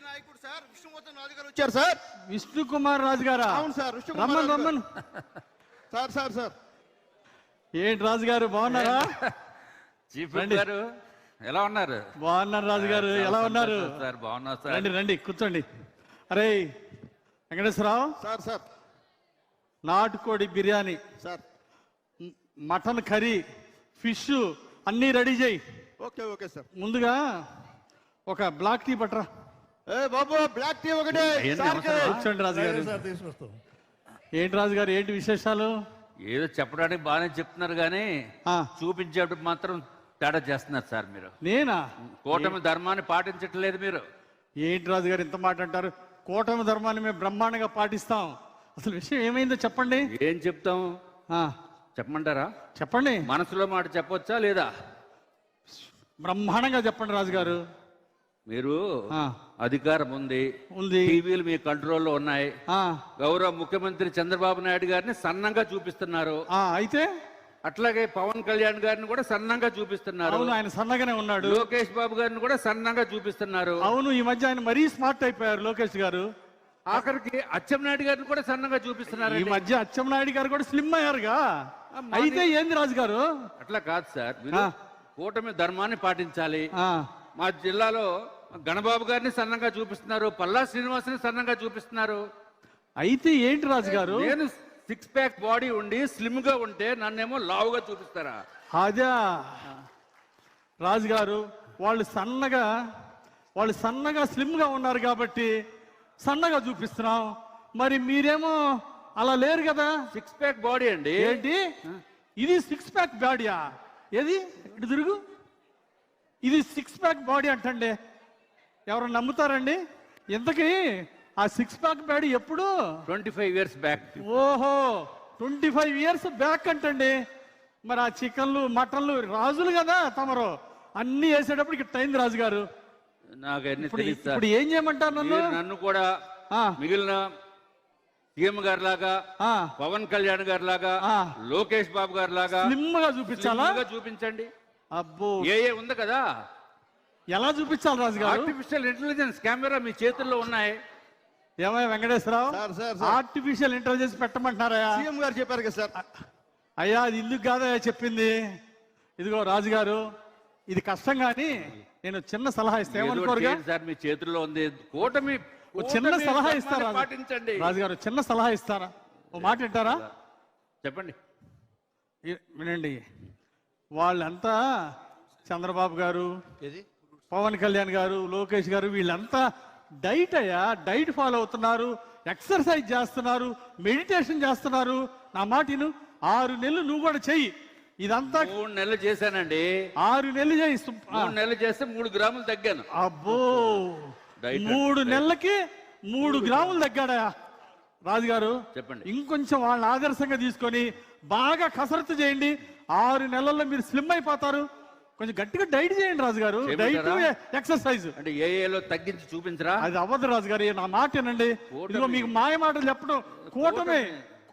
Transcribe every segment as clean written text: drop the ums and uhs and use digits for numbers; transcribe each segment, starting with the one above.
నాయకుడు సార్ విష్ణువర్ధన్ రాజు గారు వచ్చారు సార్. విష్ణు కుమార్ రాజు గారా? అవును సార్. రమ్మను సార్ సార్ సార్. ఏంటి రాజు గారు బాగున్నారా? చీఫ్ గారు ఎలా ఉన్నారు? బాగున్నారు రాజు గారు, ఎలా ఉన్నారు? సార్ బాగున్నారు సార్. రండి రండి కూర్చోండి. అరే వెంకటేశ్వరరావు సార్ సార్. నాటుకోడి biryani sir, mutton curry, fish అన్నీ రెడీ చేయి. Okay okay sir. ముందుగా ఒక బ్లాక్ టీ పట్టరా. ఏ బాబు, బ్లాక్ టీ ఒకటే. కూర్చోండి రాజు గారు. ఏంటి రాజు గారు, ఏంటి విశేషాలు? ఏదో చెప్పడానికి బాగానే చెప్తున్నారు కానీ చూపించేటప్పుడు మాత్రం తేడా చేస్తున్నారు సార్ మీరు. నేనా? కూటమి ధర్మాన్ని పాటించట్లేదు మీరు. ఏంటి రాజు గారు ఇంత మాట అంటారు? కూటమి ధర్మాన్ని మేము బ్రహ్మాండంగా పాటిస్తాం. అసలు విషయం ఏమైందో చెప్పండి. ఏం చెప్తాం చెప్పమంటారా? చెప్పండి. మనసులో మాట చెప్పొచ్చా లేదా? బ్రహ్మాండంగా చెప్పండి రాజు గారు. మీరు అధికారం ఉంది, టీవీలు మీ కంట్రోల్లో ఉన్నాయి. గౌరవ ముఖ్యమంత్రి చంద్రబాబు నాయుడు గారిని సన్నంగా చూపిస్తున్నారు. అయితే అట్లాగే పవన్ కళ్యాణ్ గారిని కూడా సన్నంగా చూపిస్తున్నారు. అవును, ఆయన సన్నగానే ఉన్నాడు. లోకేష్ బాబు గారిని కూడా సన్నంగా చూపిస్తున్నారు. అవును, ఈ మధ్య ఆయన మరీ స్మార్ట్ అయిపోయారు లోకేష్ గారు. ఆఖరికి అచ్చెన్నాయుడు గారిని కూడా సన్నగా చూపిస్తున్నారు. ఈ మధ్య అచ్చెన్నాయుడు గారు కూడా స్లిమ్ అయ్యారుగా. అయితే ఏంది రాజు గారు? అట్లా కాదు సార్, కూటమి ధర్మాన్ని పాటించాలి. మా జిల్లాలో గణబాబు గారిని సన్నంగా చూపిస్తున్నారు, పల్లా శ్రీనివాసుని సన్నంగా చూపిస్తున్నారు. అయితే ఏంటి రాజు గారు? నేను 6 ప్యాక్ బాడీ ఉండి స్లిమ్ గా ఉంటే నన్నేమో లావుగా చూపిస్తారా? అదే రాజు గారు, వాళ్ళు సన్నగా స్లిమ్ గా ఉన్నారు కాబట్టి సన్నగా చూపిస్తున్నాం. మరి మీరేమో అలా లేరు కదా. 6 ప్యాక్ బాడీ అండి. ఏంటి ఇది 6 ప్యాక్ బాడీయా? ఏది ఇటు తిరుగు. ఇది 6 ప్యాక్ బాడీ అంటండి. ఎవరు నమ్ముతారండి? ఇంతకీ ఆ 6 ప్యాక్ బాడీ ఎప్పుడు? 25 years బ్యాక్. ఓహో, 25 years బ్యాక్ అంటండి. మరి ఆ చికెన్లు మటన్లు రాజులు కదా తమరు, అన్ని వేసేటప్పుడు ఇక్కడ టైం రాజు గారు. నాకు ఇప్పుడు ఏం చేయమంటారు నన్ను కూడా మిగిలిన సీఎం గారి లాగా, పవన్ కళ్యాణ్ గారి లాగా, లోకేష్ బాబు గారి లాగా స్లిమ్ గా చూపించాలా? చూపించండి. అబ్బో, ఏ ఉంది కదా. ఎలా చూపించాలి రాజు గారు? ఆర్టిఫిషియల్ ఇంటెలిజెన్స్ కెమెరా మీ చేతుల్లో ఉన్నాయి. ఏమయ్య వెంకటేశ్వరరావు, ఆర్టిఫిషియల్ ఇంటెలిజెన్స్ పెట్టమంటున్నారా? సీఎం గారు చెప్పారు కదా సార్. అయ్యా, అది ఇందుకు కాదయ్యా చెప్పింది. ఇదిగో రాజు గారు, ఇది కష్టం కానీ నేను చిన్న సలహా ఇస్తే ఏమనుకోరుగా సార్? మీ చేతుల్లో ఉంది కూటమి. చిన్న సలహా ఇస్తారా పాటించండి రాజు గారు? చిన్న సలహా ఇస్తారా? ఓ మాట వింటారా? చెప్పండి. వినండి. వాళ్ళంతా చంద్రబాబు గారు, పవన్ కళ్యాణ్ గారు, లోకేష్ గారు, వీళ్ళంతా డైట్ ఫాలో అవుతున్నారు, ఎక్సర్సైజ్ చేస్తున్నారు, మెడిటేషన్ చేస్తున్నారు. నా మాటను 6 నెలలు నువ్వు కూడా చెయ్యి. ఇదంతా 3 నెలలు చేశానండి. 6 నెలలు చేయి. 3 నెలలు చేస్తే 3 గ్రాములు తగ్గాను. అబ్బో, 3 నెలలకి 3 గ్రాములు తగ్గాడా రాజుగారు? చెప్పండి. ఇంకొంచెం వాళ్ళని ఆదర్శంగా తీసుకొని బాగా కసరత్తు చేయండి. 6 నెలల్లో మీరు స్లిమ్ అయిపోతారు. కొంచెం గట్టిగా డైట్ చేయండి రాజుగారు. డైట్ ఎక్సర్సైజ్ అంటే ఏఏలో తగ్గించి చూపించరా? అది అవ్వదు రాజుగారు, నా మాట వినండి. ఇదిగో మీకు మాయ మాటలు చెప్పడం,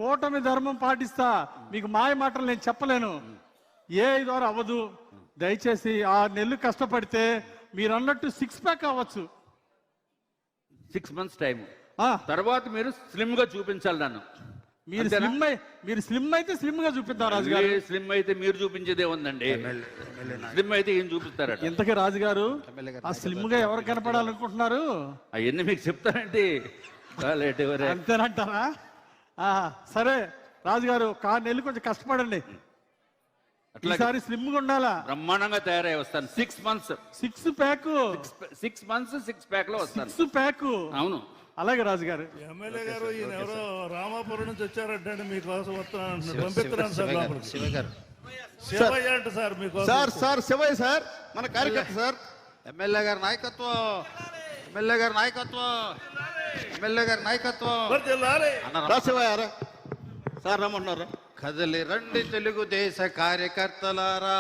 కూటమి ధర్మం పాటిస్తా, మీకు మాయ మాటలు నేను చెప్పలేను. ఏ ద్వారా అవ్వదు. దయచేసి 6 నెలలు కష్టపడితే మీరు అన్నట్టు 6 ప్యాక్ అవ్వచ్చు. 6 months టైం తర్వాత మీరు స్లిమ్ గా చూపించాలి నన్ను. మీరు స్లిమ్ అయితే స్లిమ్ గా చూపిద్దాం రాజుగారు. స్లిమ్ అయితే మీరు చూపించేదే ఉందండి. స్లిమ్ అయితే ఏం చూపిస్తారా? ఇంతకీ రాజుగారు ఆ స్లిమ్ గా ఎవరు కనపడాలనుకుంటున్నారు? అవన్నీ మీకు చెప్తానండి. అంతేనంటారా? సరే రాజుగారు, 6 నెలలు కొంచెం కష్టపడండి. ఈసారి స్లిమ్ గా ఉండాలా? బ్రహ్మాండంగా తయారై వస్తాను. 6 months 6 ప్యాక్. 6 months 6 ప్యాక్ లో వస్తాను. 6 ప్యాక్. అవును. అలాగే రాజుగారు. ఎమ్మెల్యే గారు, ఈయన ఎవరో రామాపురం నుంచి వచ్చారంటే మీకోసం పంపిస్తున్నాను సార్ లోపలికి. శివయ్య అంట సార్ మీకోసం. సార్ శివయ్య సార్, మన కార్యకర్త సార్. ఎమ్మెల్యే గారి నాయకత్వం, ఎమ్మెల్యే గారి నాయకత్వం, ఎమ్మెల్యే గారి నాయకత్వం. శివయ్య సార్ రమ్మన్నారు. కదలి రండి తెలుగుదేశ కార్యకర్తలారా,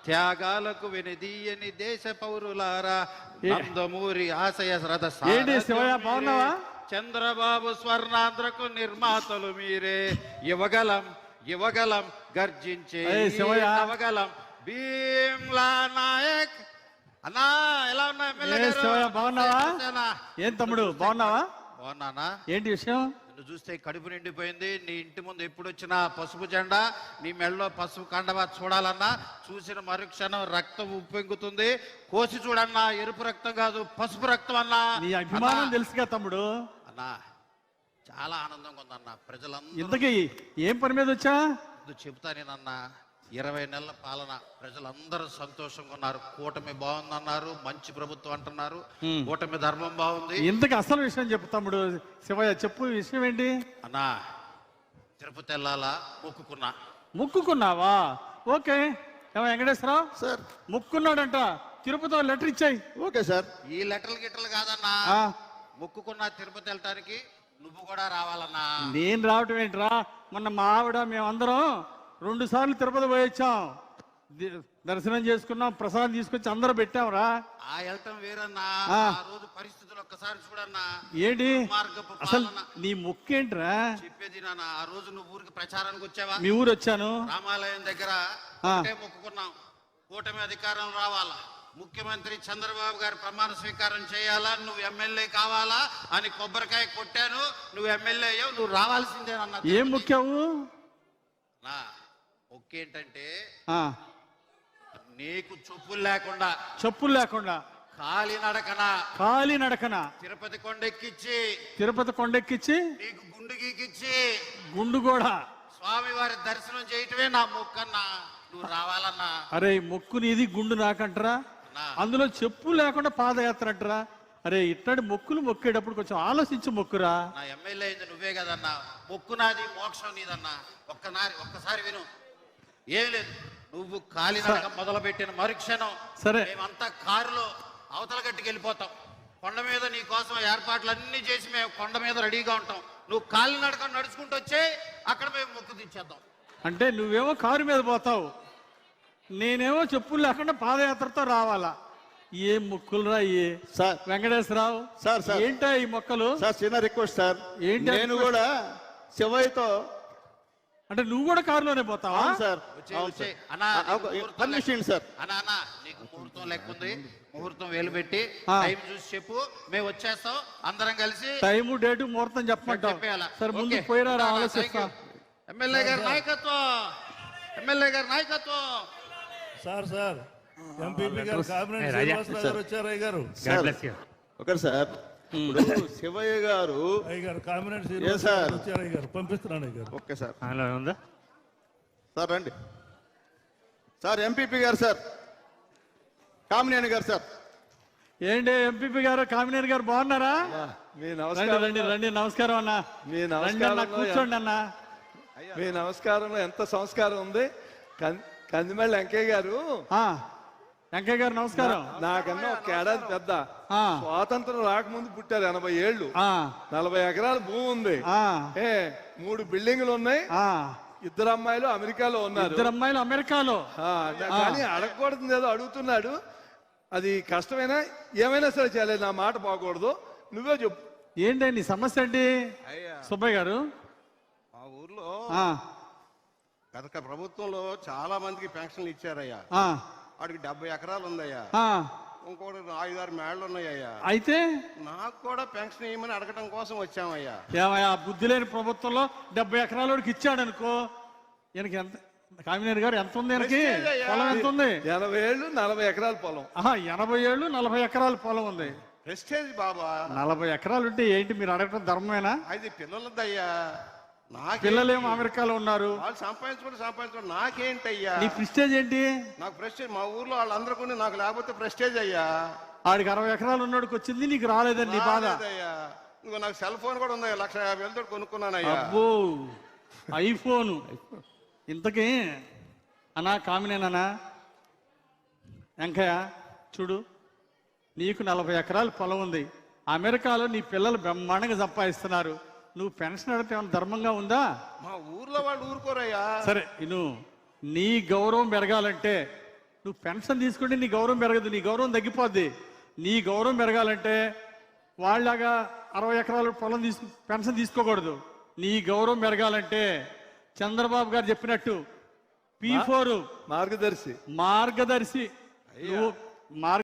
త్యాగాలకు వెనుదీయని దేశ పౌరులారా, నందమూరి ఆశయ రథ చంద్రబాబు స్వర్ణాంధ్రకు నిర్మాతలు మీరే. యువగలం గర్జించే నవగలం భీమ్లా నాయక్. అన్నా ఎలా బాగున్నా ఎమ్మెల్యే ఏ గారు శివయ్య, బాగున్నావా? చూసానా? ఏం తమ్ముడు బాగున్నావా? బాగున్నానా? ఏంటి విషయం? నిన్ను చూస్తే కడుపు నిండిపోయింది. నీ ఇంటి ముందు ఎప్పుడు వచ్చినా పసుపు జెండా, నీ మెడలో పసుపు కండవా చూడాలన్నా చూసిన మరుక్షణం రక్తం ఉప్పొంగుతుంది. కోసి చూడన్నా, ఎరుపు రక్తం కాదు పసుపు రక్తం అన్నా. నీ అభిమానం తెలుసుగా తమ్ముడు. అన్నా చాలా ఆనందంగా ఉందన్న. ప్రజలందరూ ఇంతకీ ఏం పని మీద వచ్చా? చెబుతా నేనన్నా, 20 నెలల పాలన ప్రజలందరూ సంతోషంగా ఉన్నారు. కూటమి బాగుందన్నారు, మంచి ప్రభుత్వం అంటున్నారు, కూటమి ధర్మం బాగుంది. ఇంతకు అసలు విషయం చెప్పు తమ్ముడు. శివయ్య చెప్పు, విషయం ఏంటి? అన్నా తిరుపతి వెళ్ళాలా మొక్కుకున్నా. ముక్కుకున్నావా? ఓకే. ఏమో వెంకటేశ్వరరావు సార్ ముక్కున్నాడంట, తిరుపతిలో లెటర్ ఇచ్చాయి. Okay sir. ఈ లెటర్లు గిట్టలు కాదన్నా, మొక్కుకున్నా తిరుపతి వెళ్ళటానికి నువ్వు కూడా రావాలన్నా. నేను రావటం ఏంట్రా? మొన్న మా ఆవిడ మేమందరం 2 సార్లు తిరుపతి పోయొచ్చాం. దర్శనం చేసుకున్నాం, ప్రసాదం తీసుకొచ్చి అందరూ పెట్టాంరా. ఆ వెళ్ళటం వేరన్నా, ఆ. ఆ రోజు పరిస్థితులు ఒక్కసారి చూడన్నా. ఏంటి మార్గపు అసలు పాలన. నీ ముక్కేంట్రా? చెప్పేది నాన్న, ఆ రోజు నువ్వు ఊరికి ప్రచారానికి వచ్చావా? మీ ఊరు వచ్చాను. రామాలయం దగ్గర ఆ. ఒకటే మొక్కుకున్నాం, కూటమి అధికారం రావాలా, ముఖ్యమంత్రి చంద్రబాబు గారు ప్రమాణ స్వీకారం చేయాలా, నువ్వు ఎమ్మెల్యే కావాలా అని కొబ్బరికాయ కొట్టాను. నువ్వు ఎమ్మెల్యే అయ్యావు, నువ్వు రావాల్సిందేనన్నా. ఏం ముఖ్యావు? నా మొక్కేంటంటే ఆ, నీకు చెప్పులు లేకుండా, చెప్పులు లేకుండా కాలి నడకన తిరుపతి కొండెక్కిచ్చి నీకు గుండు గీకిచ్చి గుండు కూడా. స్వామి వారి దర్శనం చేయటమే నా మొక్కన్నా. నువ్వు రావాలన్నా. అరే మొక్కు నీది, గుండు నాకంటరా? అందులో చెప్పు లేకుండా పాదయాత్ర అంటరా? అరే ఇట్లాంటి మొక్కులు మొక్కేటప్పుడు కొంచెం ఆలోచించి మొక్కురా. నా ఎమ్మెల్యే అయింది నువ్వే కదన్నా. మొక్కు నాది, మోక్షం నీదన్నా. ఒక్కసారి విను. ఏం లేదు, నువ్వు కాలినడక మొదలు పెట్టిన మరుక్షణం సరే. మేమంతా కారులో అవతల గట్టుకు వెళ్ళిపోతాం. కొండ మీద నీ కోసం ఏర్పాట్లు అన్ని చేసి మేము కొండ మీద రెడీగా ఉంటాం. నువ్వు కాలినడక నడుచుకుంటూ వచ్చే అక్కడ మేము మొక్కు తెచ్చేద్దాం. అంటే నువ్వేమో కారు మీద పోతావు, నేనేమో చెప్పులు లేకుండా పాదయాత్రతో రావాలా? ఏం మొక్కులురా ఏ సార్ వెంకటేశ్వరరావు? Sir, sir. ఏంటా ఈ మొక్కలు? సార్ చిన్న రిక్వెస్ట్ సార్. ఏంటి నేను కూడా శివయ్యతో. అంటే నువ్వు కూడా కారులోనే పోతావా? అవును సార్. అవును వచ్చే సార్. అన్నా, నీకు ముహూర్తం పర్మిషన్ సార్. అన్నా నీకు ముహూర్తం లెక్క ఉంది. ముహూర్తం వేలు పెట్టి ఆ. టైం చూసి చెప్పు, మేము వచ్చేస్తాం అందరం కలిసి టైము డేటు ముహూర్తం చెప్పమంటావు? చెప్పేయాలా? సరే ముందు ఓకే. పోయిరా, ఉంటా అన్నా, ఆలోచిస్తా. Thank you. ఎమ్మెల్యే గారి నాయకత్వం, ఎమ్మెల్యే గారి నాయకత్వం. సార్ ఎంపీపీ గారు కామినేని శ్రీనివాసరావు గారు వచ్చారు. అయ్య గారు ఒకటి సార్. ఇప్పుడు శివయ్య గారు కామినేని ఏ శ్రీనివాసరావు సార్? గారు వచ్చారు. అయ్య గారు పంపిస్తున్నాను. అయ్య గారు ఓకే సార్. సార్ రండి సార్. ఎంపీపీ గారు సార్, కామినేని గారు సార్. ఏంటి ఎంపీపీ గారు, కామినేని గారు బాగున్నారా? మీ రండి నమస్కారం. రండి రండి. నమస్కారం అన్న. మీ రండి అన్న, నమస్కారం. కూర్చోండి అన్న. మీ నమస్కారంలో ఎంత సంస్కారం ఉంది. కందిమల్లి వెంకయ్య గారు, ఆ, వెంకయ్య గారు నమస్కారం. నాకన్నా ఒక ఏడాది పెద్ద. ఆ, స్వాతంత్రం రాకముందు పుట్టారు. 80 ఏళ్ళు, ఆ, 40 ఎకరాల భూమి ఉంది. ఆ, 3 బిల్డింగులు ఉన్నాయి. ఆ. 2 అమ్మాయిలు అమెరికాలో ఉన్నారు. 2 అమ్మాయిలు అమెరికాలో. కానీ అడగకూడదు ఏదో అడుగుతున్నాడు. అది కష్టమైనా ఏమైనా సరే చేయలేదు. నా మాట పోకూడదు. నువ్వే చెప్పు. ఏంటి నీ సమస్య ఏంటి సుబ్బయ్య గారు? మా ఊర్లో ఆ, గత ప్రభుత్వంలో చాలా మందికి పెన్షన్లు ఇచ్చారయ్యా. ఆ, వాడికి 70 ఎకరాలు ఉందయ్యా. ఆ. ఇంకోటి 5-6 మేళ్ళు ఉన్నాయ్యా. అయితే నాకు కూడా పెన్షన్ ఇవ్వమని అడగటం కోసం వచ్చామయ్యా. ఏమయ్యా, బుద్ధి లేని ప్రభుత్వంలో 70 ఎకరాలకి ఇచ్చాడు అనుకో. ఈయనకి ఎంత, కామినేని గారు ఎంత ఉంది? ఈయనకి పొలం ఎంత ఉంది? 80 ఏళ్ళు, 40 ఎకరాల పొలం. 80 ఏళ్ళు, 40 ఎకరాల పొలం ఉంది. ప్రెస్టేజ్ బాబా. 40 ఎకరాలు ఉంటే ఏంటి మీరు అడగటం ధర్మమేనా? అది పిల్లలదయ్యా. నాకు పిల్లలేమో అమెరికాలో ఉన్నారు. వాళ్ళు సంపాదించుకోండి నాకేంటయ్యా? నీ ప్రెస్టేజ్ ఏంటి? నాకు ప్రెస్టేజ్ మా ఊర్లో వాళ్ళందరికీ నాకు లేకపోతే ప్రెస్టేజ్ అయ్యా. ఆడికి 60 ఎకరాలు ఉన్నోడికి వచ్చింది, నీకు రాలేదని నీ బాధ. రాలేదయ్యా. ఇంకో నాకు సెల్ ఫోన్ కూడా ఉందయ్యా. 1,50,000 కొనుక్కున్నానయ్యా. అబ్బో, ఐఫోను. ఇంతకీ అన్నా కామినేనా వెంకయ్య చూడు, నీకు 40 ఎకరాల పొలం ఉంది. అమెరికాలో నీ పిల్లలు బ్రహ్మాండంగా సంపాదిస్తున్నారు. నువ్వు పెన్షన్ అడిగితే ఏమైనా ధర్మంగా ఉందా? మా ఊర్లో వాళ్ళు ఊరుకోరయ్యా. సరే నీ గౌరవం పెరగాలంటే నువ్వు పెన్షన్ తీసుకుంటే నీ గౌరవం పెరగదు, నీ గౌరవం తగ్గిపోద్ది. నీ గౌరవం పెరగాలంటే వాళ్ళలాగా 60 ఎకరాల పొలం పెన్షన్ తీసుకోకూడదు. నీ గౌరవం పెరగాలంటే చంద్రబాబు గారు చెప్పినట్టు P4 మార్గదర్శి మార్గదర్శి